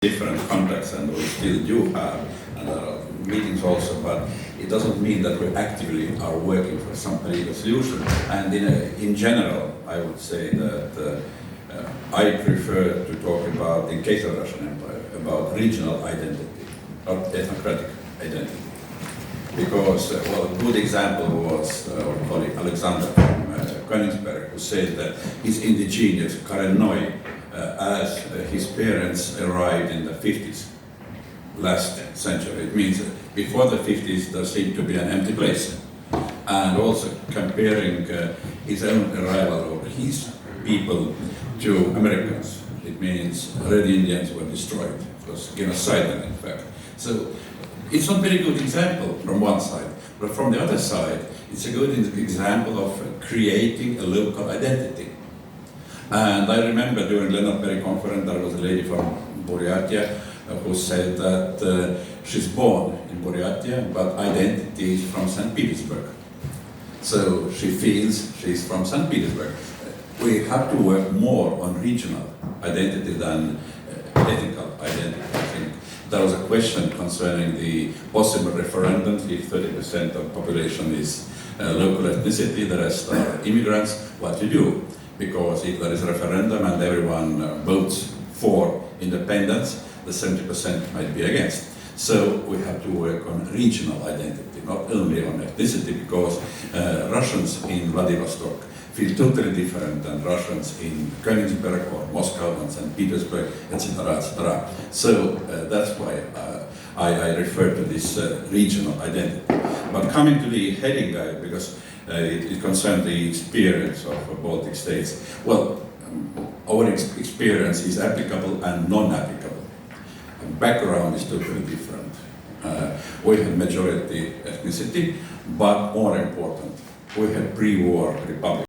different contacts, and we still do have, and there are meetings also, but it doesn't mean that we actively are working for some political solution. And in general, I would say that I prefer to talk about, in case of Russian Empire, about regional identity, not ethnocratic identity. Because, well, a good example was our colleague Alexander from Königsberg, who said that he's indigenous, Korennoi, as his parents arrived in the 50s, last century. It means before the 50s there seemed to be an empty place. And also comparing his own arrival or his people to Americans. It means Red Indians were destroyed. It was genocidal, in fact. So it's not a very good example from one side, but from the other side, it's a good example of creating a local identity. And I remember during Lennart Meri conference, there was a lady from Buryatia who said that she's born in Buryatia, but identity is from St. Petersburg. So she feels she's from St. Petersburg. We have to work more on regional identity than ethnical identity, I think. There was a question concerning the possible referendums. If 30% of the population is local ethnicity, the rest are immigrants, what to do? Because if there is a referendum and everyone votes for independence, the 70% might be against. So we have to work on regional identity, not only on ethnicity, because Russians in Vladivostok feel totally different than Russians in Königsberg or Moscow and St. Petersburg, etc., etc. So that's why I refer to this regional identity. But coming to the heading guide, because it concerns the experience of Baltic states. Well, our experience is applicable and non-applicable. Background is totally different. We have majority ethnicity, but more important, we have pre-war republic.